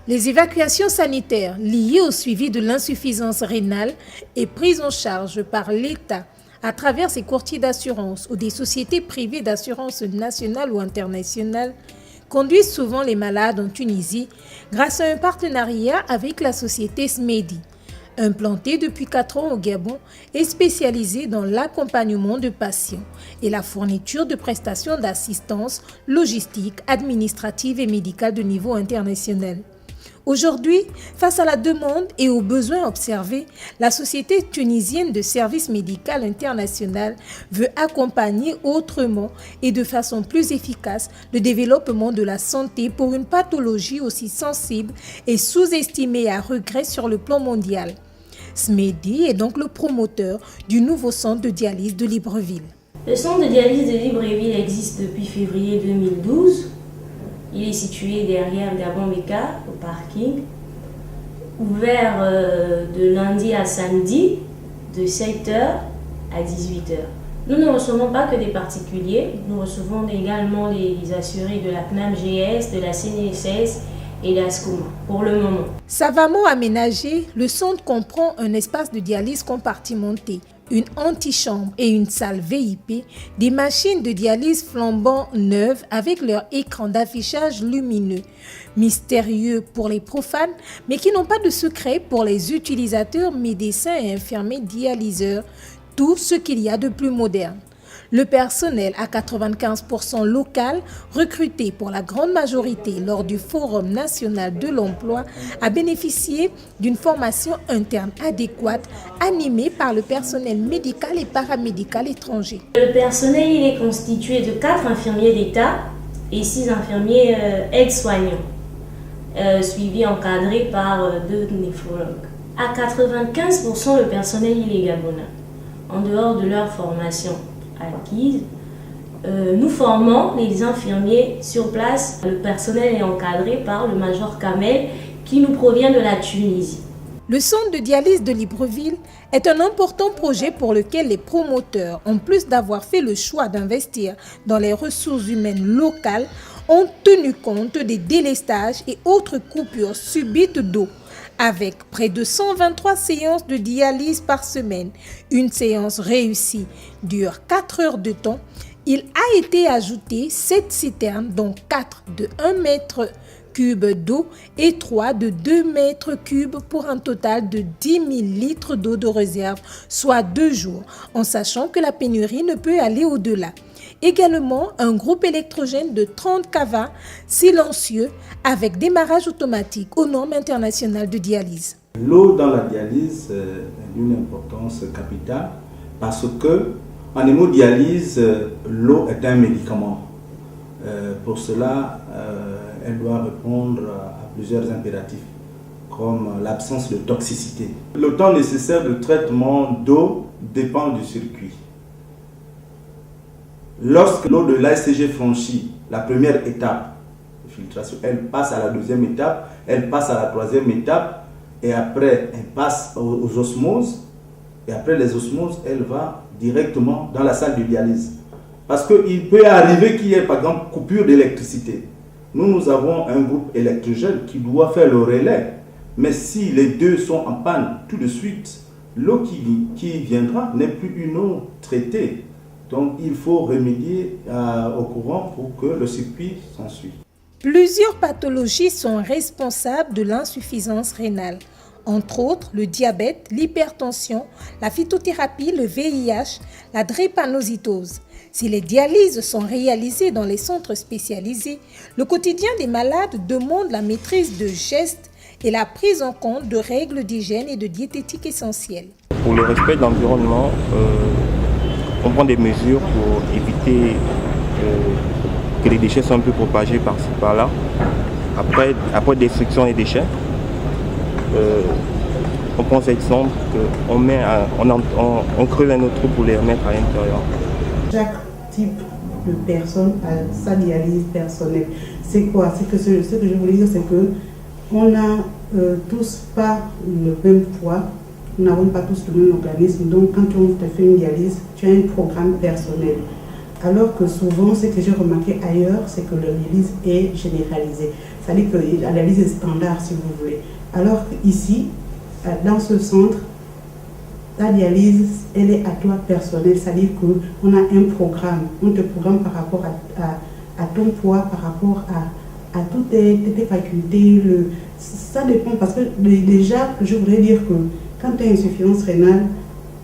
Les évacuations sanitaires liées au suivi de l'insuffisance rénale et prises en charge par l'État à travers ses courtiers d'assurance ou des sociétés privées d'assurance nationales ou internationales conduisent souvent les malades en Tunisie grâce à un partenariat avec la société Smedi, implantée depuis 4 ans au Gabon et spécialisée dans l'accompagnement de patients et la fourniture de prestations d'assistance logistique, administrative et médicale de niveau international. Aujourd'hui, face à la demande et aux besoins observés, la Société tunisienne de services médicaux international veut accompagner autrement et de façon plus efficace le développement de la santé pour une pathologie aussi sensible et sous-estimée à regret sur le plan mondial. Smedi est donc le promoteur du nouveau centre de dialyse de Libreville. Le centre de dialyse de Libreville existe depuis février 2012. Il est situé derrière Gabon Meka, au parking, ouvert de lundi à samedi, de 7h à 18h. Nous ne recevons pas que des particuliers, nous recevons également les assurés de la CNAM-GS, de la CNSS et la SCOMA, pour le moment. Savamment aménagé, le centre comprend un espace de dialyse compartimenté, une antichambre et une salle VIP, des machines de dialyse flambant neuves avec leur écran d'affichage lumineux, mystérieux pour les profanes, mais qui n'ont pas de secret pour les utilisateurs, médecins et infirmiers dialyseurs, tout ce qu'il y a de plus moderne. Le personnel à 95% local, recruté pour la grande majorité lors du Forum national de l'emploi, a bénéficié d'une formation interne adéquate animée par le personnel médical et paramédical étranger. Le personnel il est constitué de 4 infirmiers d'État et 6 infirmiers aides-soignants, suivis encadrés par 2 néphrologues. À 95%, le personnel il est gabonais, en dehors de leur formation acquise. Nous formons les infirmiers sur place. Le personnel est encadré par le major Kamel qui nous provient de la Tunisie. Le centre de dialyse de Libreville est un important projet pour lequel les promoteurs, en plus d'avoir fait le choix d'investir dans les ressources humaines locales, ont tenu compte des délestages et autres coupures subites d'eau. Avec près de 123 séances de dialyse par semaine, une séance réussie dure 4 heures de temps. Il a été ajouté 7 citernes, dont 4 de 1 mètre cube d'eau et 3 de 2 mètres cubes pour un total de 10 000 litres d'eau de réserve, soit 2 jours, en sachant que la pénurie ne peut aller au-delà. Également, un groupe électrogène de 30 kV silencieux avec démarrage automatique aux normes internationales de dialyse. L'eau dans la dialyse est d'une importance capitale parce que, en hémodialyse, l'eau est un médicament. Pour cela, elle doit répondre à plusieurs impératifs, comme l'absence de toxicité. Le temps nécessaire de traitement d'eau dépend du circuit. Lorsque l'eau de l'ASCG franchit la première étape de filtration, elle passe à la deuxième étape, elle passe à la troisième étape, et après elle passe aux osmoses, et après les osmoses, elle va directement dans la salle de dialyse. Parce qu'il peut arriver qu'il y ait par exemple coupure d'électricité. Nous avons un groupe électrogène qui doit faire le relais, mais si les deux sont en panne tout de suite, l'eau qui viendra n'est plus une eau traitée. Donc, il faut remédier au courant pour que le circuit s'ensuive. Plusieurs pathologies sont responsables de l'insuffisance rénale. Entre autres, le diabète, l'hypertension, la phytothérapie, le VIH, la drépanocytose. Si les dialyses sont réalisées dans les centres spécialisés, le quotidien des malades demande la maîtrise de gestes et la prise en compte de règles d'hygiène et de diététique essentielles. Pour le respect de l'environnement, on prend des mesures pour éviter que les déchets soient un peu propagés par-ci par-là. Après destruction des déchets, on prend cet exemple on creuse un autre trou pour les remettre à l'intérieur. Chaque type de personne a sa dialyse personnelle. C'est quoi? Ce que je voulais dire, c'est que on n'a tous pas le même poids. Nous n'avons pas tous le même organisme, donc quand on te fait une dialyse, tu as un programme personnel. Alors que souvent, ce que j'ai remarqué ailleurs, c'est que le dialyse est généralisé. C'est-à-dire que la dialyse est standard, si vous voulez. Alors qu'ici, dans ce centre, la dialyse, elle est à toi personnel. C'est-à-dire qu'on a un programme. On te programme par rapport à ton poids, par rapport à toutes tes facultés. Ça dépend parce que déjà, je voudrais dire que quand tu as une insuffisance rénale,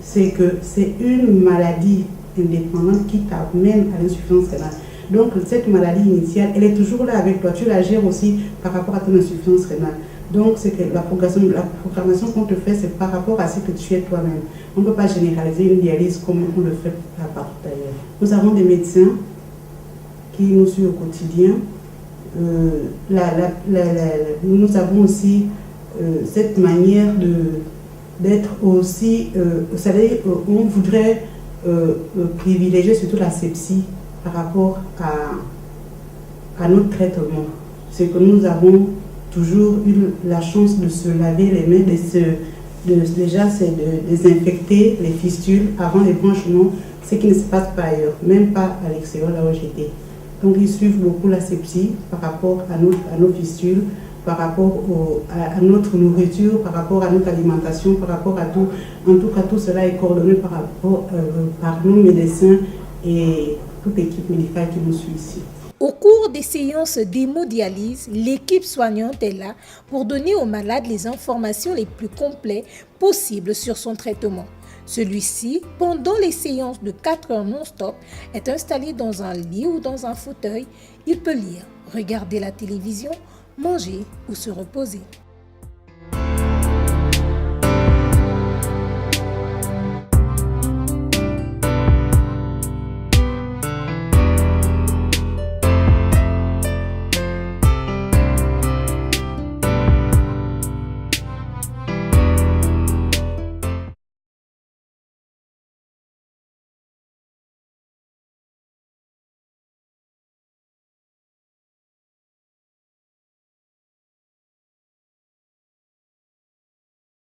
c'est que c'est une maladie indépendante qui t'amène à l'insuffisance rénale. Donc cette maladie initiale, elle est toujours là avec toi. Tu la gères aussi par rapport à ton insuffisance rénale. Donc c'est que la programmation qu'on te fait, c'est par rapport à ce que tu es toi-même. On ne peut pas généraliser une dialyse comme on le fait partout ailleurs. Nous avons des médecins qui nous suivent au quotidien. Nous avons aussi cette manière d'être aussi, vous savez, on voudrait privilégier surtout la sepsie par rapport à notre traitement. C'est que nous avons toujours eu la chance de se laver les mains, déjà c'est de désinfecter les fistules avant les branchements, ce qui ne se passe pas ailleurs, même pas à l'extérieur là où j'étais. Donc ils suivent beaucoup la sepsie par rapport à nos fistules, par rapport à notre nourriture, par rapport à notre alimentation, par rapport à tout. En tout cas, tout cela est coordonné par nos médecins et toute l'équipe médicale qui nous suit ici. Au cours des séances d'hémodialyse, l'équipe soignante est là pour donner au malade les informations les plus complètes possibles sur son traitement. Celui-ci, pendant les séances de 4 heures non-stop, est installé dans un lit ou dans un fauteuil. Il peut lire, regarder la télévision, manger ou se reposer.